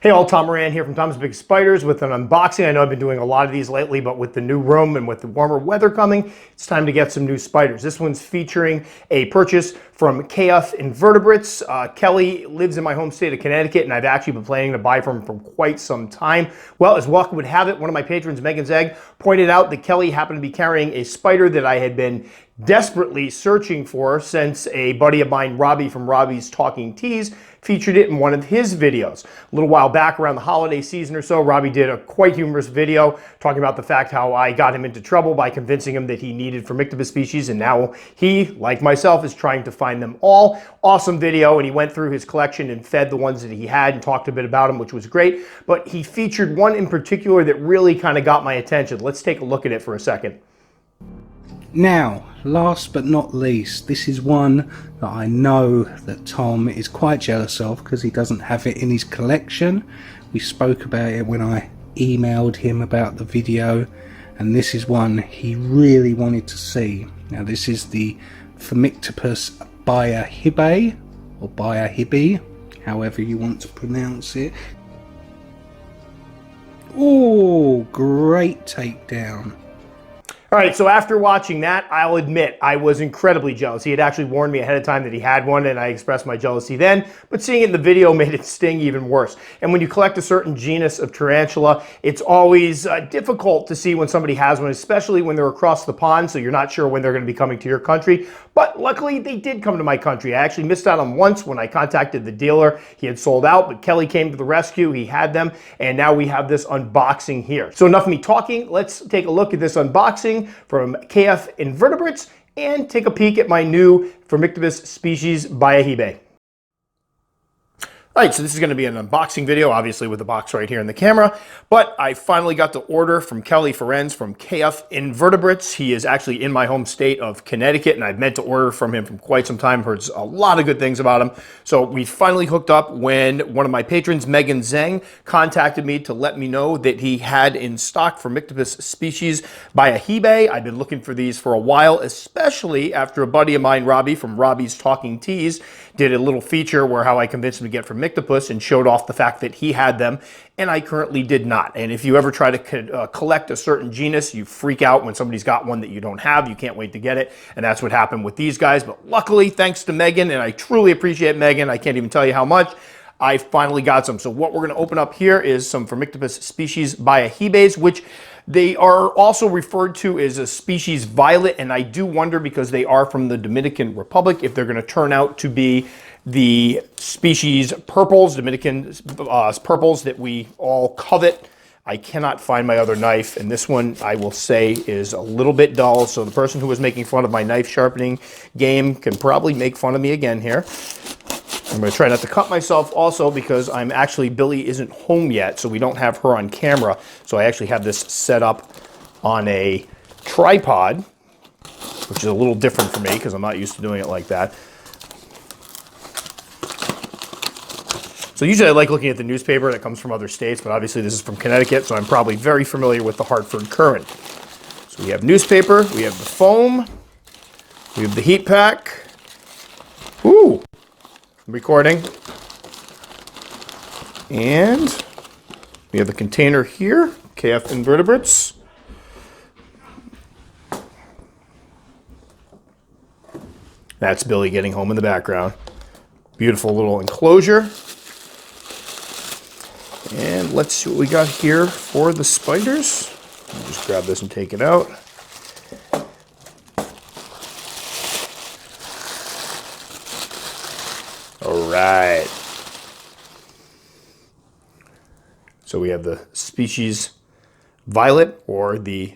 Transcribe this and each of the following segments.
Hey all, Tom Moran here from Tom's Big Spiders with an unboxing. I know I've been doing a lot of these lately, but with the new room and with the warmer weather coming, it's time to get some new spiders. This one's featuring a purchase from KF Invertebrates. Kelly lives in my home state of Connecticut, and I've actually been planning to buy from him for quite some time. Well, as luck would have it, one of my patrons, Megan's Egg, pointed out that Kelly happened to be carrying a spider that I had been desperately searching for since a buddy of mine, Robbie from Robbie's Talking Teas, featured it in one of his videos. A little while back, around the holiday season or so, Robbie did a quite humorous video talking about the fact how I got him into trouble by convincing him that he needed Phormictopus species, and now he, like myself, is trying to find them all. Awesome video, and he went through his collection and fed the ones that he had and talked a bit about them, which was great, but he featured one in particular that really kind of got my attention. Let's take a look at it for a second. Now, last but not least, this is one that I know that Tom is quite jealous of because he doesn't have it in his collection. We spoke about it when I emailed him about the video, and this is one he really wanted to see. Now, this is the Phormictopus bayahibe, or bayahibe, however you want to pronounce it. Oh, great takedown. All right, so after watching that, I'll admit I was incredibly jealous. He had actually warned me ahead of time that he had one, and I expressed my jealousy then, but seeing it in the video made it sting even worse. And when you collect a certain genus of tarantula, it's always difficult to see when somebody has one, especially when they're across the pond, so you're not sure when they're going to be coming to your country. But luckily, they did come to my country. I actually missed out on once when I contacted the dealer. He had sold out, but Kelly came to the rescue. He had them, and now we have this unboxing here. So enough of me talking. Let's take a look at this unboxing from KF Invertebrates and take a peek at my new Phormictopus species bayahibe. All right, so this is going to be an unboxing video, obviously with the box right here in the camera, but I finally got the order from Kelly Ferenz from KF Invertebrates. He is actually in my home state of Connecticut, and I've meant to order from him for quite some time. Heard a lot of good things about him. So we finally hooked up when one of my patrons, Megan Zeng, contacted me to let me know that he had in stock Phormictopus species bayahibe. I've been looking for these for a while, especially after a buddy of mine, Robbie from Robbie's Talking Teas, did a little feature where how I convinced him to get Phormictopus and showed off the fact that he had them, and I currently did not. And if you ever try to collect a certain genus, you freak out when somebody's got one that you don't have. You can't wait to get it, and that's what happened with these guys. But luckily, thanks to Megan, and I truly appreciate Megan, I can't even tell you how much, I finally got some. So what we're going to open up here is some Phormictopus species bayahibes, which they are also referred to as a species violet, and I do wonder, because they are from the Dominican Republic, if they're going to turn out to be the species purples, Dominican purples that we all covet. I cannot find my other knife, and this one, I will say, is a little bit dull, so the person who was making fun of my knife sharpening game can probably make fun of me again here. I'm going to try not to cut myself also because Billy isn't home yet, so we don't have her on camera. So I actually have this set up on a tripod, which is a little different for me because I'm not used to doing it like that. So usually I like looking at the newspaper that comes from other states, but obviously this is from Connecticut, so I'm probably very familiar with the Hartford Courant. So we have newspaper, we have the foam, we have the heat pack. Ooh! Recording, and we have the container here, KF Invertebrates. That's Billy getting home in the background. Beautiful little enclosure. And let's see what we got here for the spiders. I'll just grab this and take it out. All right. So we have the species violet, or the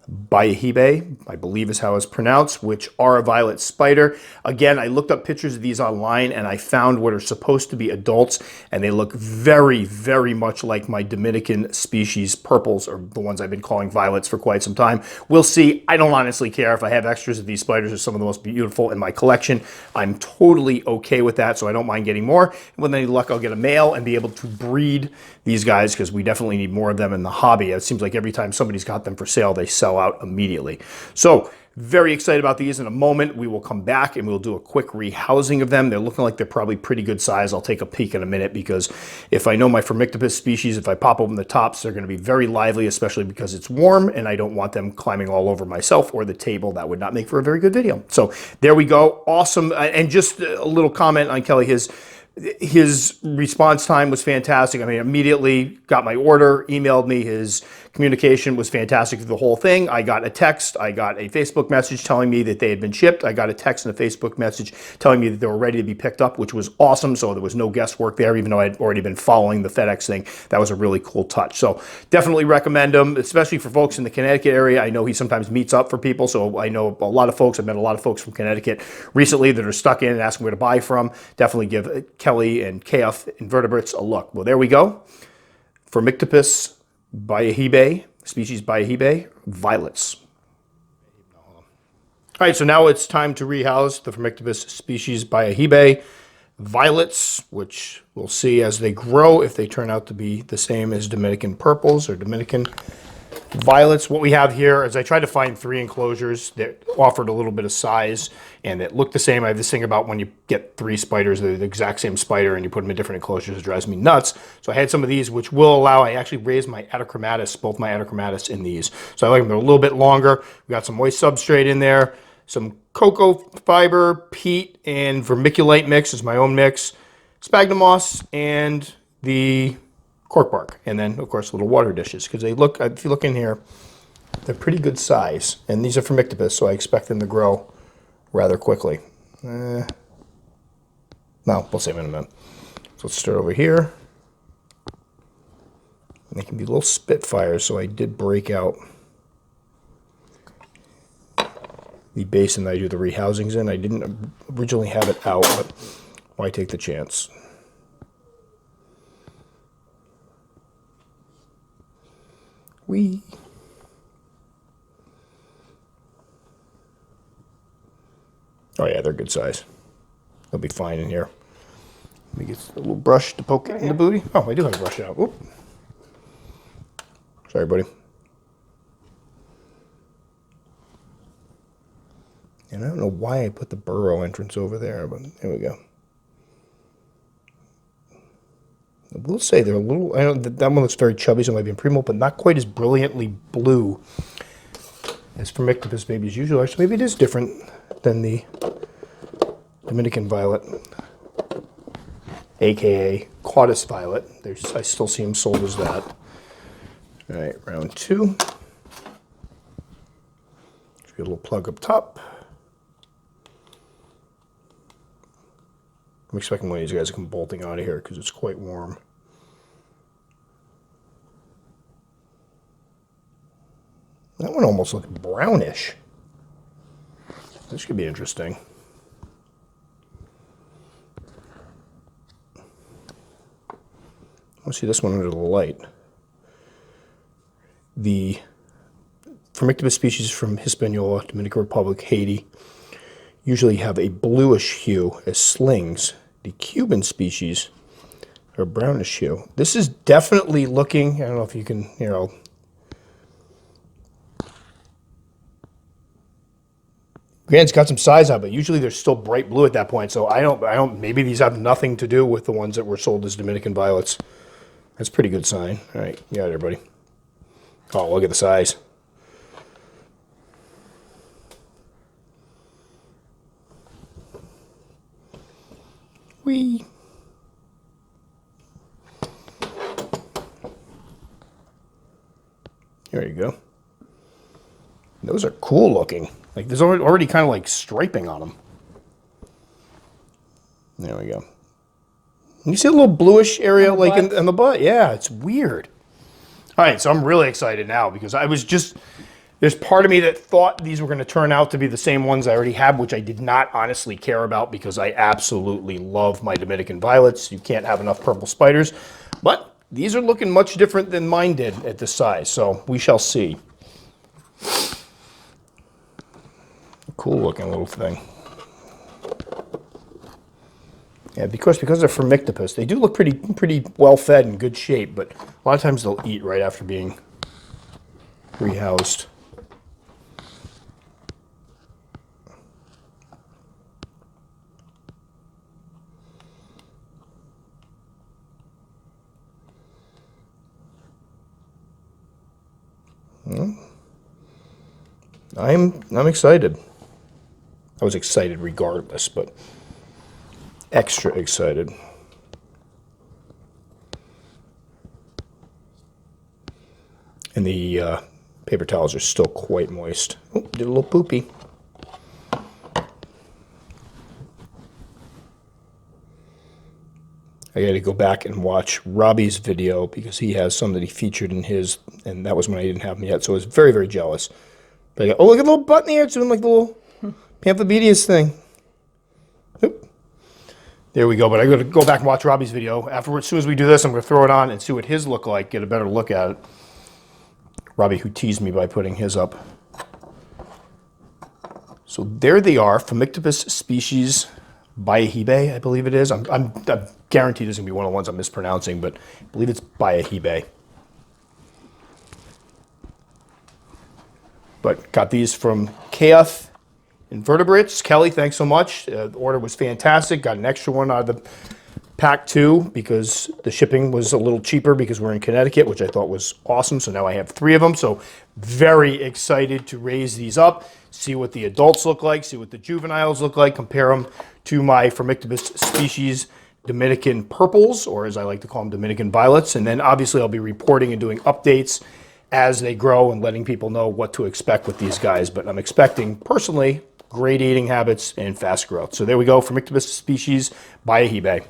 bayahibe, I believe is how it's pronounced, which are a violet spider. Again, I looked up pictures of these online and I found what are supposed to be adults, and they look very, very much like my Dominican species purples, or the ones I've been calling violets for quite some time. We'll see. I don't honestly care if I have extras of these spiders. Are some of the most beautiful in my collection. I'm totally okay with that, so I don't mind getting more. And with any luck, I'll get a male and be able to breed these guys, because we definitely need more of them in the hobby. It seems like every time somebody's got them for sale, they sell out immediately. So Very excited about these. In a moment, we will come back and we'll do a quick rehousing of them. They're looking like they're probably pretty good size. I'll take a peek in a minute because if I know my Phormictopus species, if I pop open the tops, they're going to be very lively, especially because it's warm and I don't want them climbing all over myself or the table. That would not make for a very good video. So there we go. Awesome. And just a little comment on Kelly. His response time was fantastic. I mean, immediately got my order, emailed me. His communication was fantastic through the whole thing. I got a text. I got a Facebook message telling me that they had been shipped. I got a text and a Facebook message telling me that they were ready to be picked up, which was awesome. So there was no guesswork there, even though I'd already been following the FedEx thing. That was a really cool touch. So definitely recommend him, especially for folks in the Connecticut area. I know he sometimes meets up for people. So I know a lot of folks. I've met a lot of folks from Connecticut recently that are stuck in and asking where to buy from. Definitely give Kelly and KF Invertebrates a look. Well, there we go. Phormictopus bayahibe, species bayahibe, violets. All right, so now it's time to rehouse the Phormictopus species bayahibe, violets, which we'll see as they grow if they turn out to be the same as Dominican purples or Dominican violets. What we have here is I tried to find 3 enclosures that offered a little bit of size and that look the same. I have this thing about when you get 3 spiders, they're the exact same spider, and you put them in different enclosures. It drives me nuts. So I had some of these, which will allow, I actually raised my Attochromatus, both my Attochromatus in these. So I like them, they're a little bit longer. We got some moist substrate in there, some cocoa fiber, peat, and vermiculite mix is my own mix, sphagnum moss, and the cork bark, and then of course little water dishes, because they look, if you look in here, they're pretty good size, and these are Phormictopus, so I expect them to grow rather quickly. No, we'll save them in a minute. So let's start over here. And they can be little spitfires, so I did break out the basin that I do the rehousings in. I didn't originally have it out, but why take the chance? Oh yeah, they're good size. They'll be fine in here. Let me get a little brush to poke it in the booty. Oh, I do have a brush out. Oop. Sorry, buddy. And I don't know why I put the burrow entrance over there, but there we go. I will say they're a little, I know that one looks very chubby, so it might be in primo, but not quite as brilliantly blue as Phormictopus babies usually are. So maybe it is different than the Dominican violet, aka Caudus violet. I still see them sold as that. All right, round 2. Just get a little plug up top. I'm expecting one of these guys to come bolting out of here because it's quite warm. That one almost looks brownish. This could be interesting. Let's see this one under the light. The Phormictopus species from Hispaniola, Dominican Republic, Haiti, usually have a bluish hue as slings. The Cuban species are a brownish hue. This is definitely looking, I don't know if you can, Grant's got some size on it, but usually they're still bright blue at that point. So I don't, maybe these have nothing to do with the ones that were sold as Dominican violets. That's a pretty good sign. All right, you got it, everybody. Oh, look at the size. Whee. There you go. Those are cool looking. Like there's already kind of like striping on them. There we go. You see a little bluish area like in the butt? Yeah, it's weird. All right, so I'm really excited now because I was just, there's part of me that thought these were going to turn out to be the same ones I already have, which I did not honestly care about because I absolutely love my Dominican violets. You can't have enough purple spiders. But these are looking much different than mine did at this size, so we shall see. Cool looking little thing. Yeah, because they're Phormictopus, they do look pretty well fed and good shape, but a lot of times they'll eat right after being rehoused. I'm excited. I was excited regardless, but extra excited. And the paper towels are still quite moist. Oh, did a little poopy. I got to go back and watch Robbie's video because he has some that he featured in his, and that was when I didn't have them yet, so I was very, very jealous. But I go, oh, look at the little button here. It's doing like the little Pamphlebidius thing. Oop. There we go. But I got to go back and watch Robbie's video. Afterwards, as soon as we do this, I'm going to throw it on and see what his look like, get a better look at it. Robbie, who teased me by putting his up. So there they are, Phormictopus species bayahibe, I believe it is. I'm guaranteed it's going to be one of the ones I'm mispronouncing, but I believe it's bayahibe. But got these from KF Invertebrates. Kelly, thanks so much. The order was fantastic. Got an extra one out of the pack too because the shipping was a little cheaper because we're in Connecticut, which I thought was awesome. So now I have 3 of them. So very excited to raise these up, see what the adults look like, see what the juveniles look like, compare them to my Phormictopus species Dominican purples, or as I like to call them, Dominican violets. And then obviously I'll be reporting and doing updates as they grow and letting people know what to expect with these guys. But I'm expecting personally great eating habits and fast growth. So there we go, Phormictopus species bayahibe.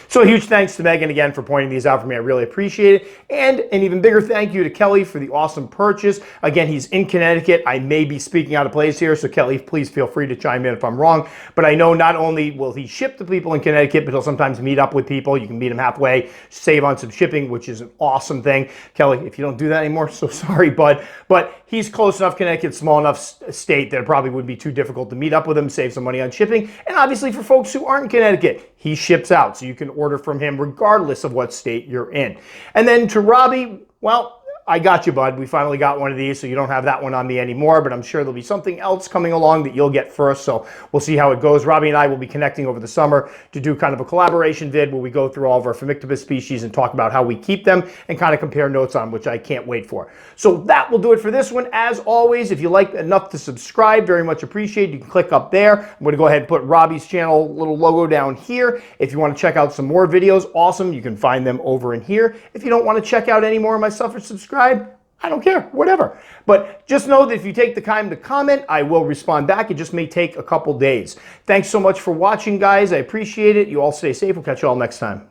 So a huge thanks to Megan again for pointing these out for me. I really appreciate it. And an even bigger thank you to Kelly for the awesome purchase. Again, he's in Connecticut. I may be speaking out of place here, so Kelly, please feel free to chime in if I'm wrong. But I know not only will he ship to people in Connecticut, but he'll sometimes meet up with people. You can meet him halfway, save on some shipping, which is an awesome thing. Kelly, if you don't do that anymore, so sorry, bud. But he's close enough, Connecticut, small enough state that it probably would be too difficult to meet up with him, save some money on shipping. And obviously for folks who aren't in Connecticut, he ships out, so you can order from him regardless of what state you're in. And then to Robbie, well, I got you, bud. We finally got one of these, so you don't have that one on me anymore, but I'm sure there'll be something else coming along that you'll get first, so we'll see how it goes. Robbie and I will be connecting over the summer to do kind of a collaboration vid where we go through all of our Phormictopus species and talk about how we keep them and kind of compare notes on, which I can't wait for. So that will do it for this one. As always, if you like enough to subscribe, very much appreciated. You can click up there. I'm going to go ahead and put Robbie's channel little logo down here. If you want to check out some more videos, awesome. You can find them over in here. If you don't want to check out any more of my stuff or subscribe, I don't care, whatever. But just know that if you take the time to comment, I will respond back. It just may take a couple days. Thanks so much for watching, guys. I appreciate it. You all stay safe. We'll catch you all next time.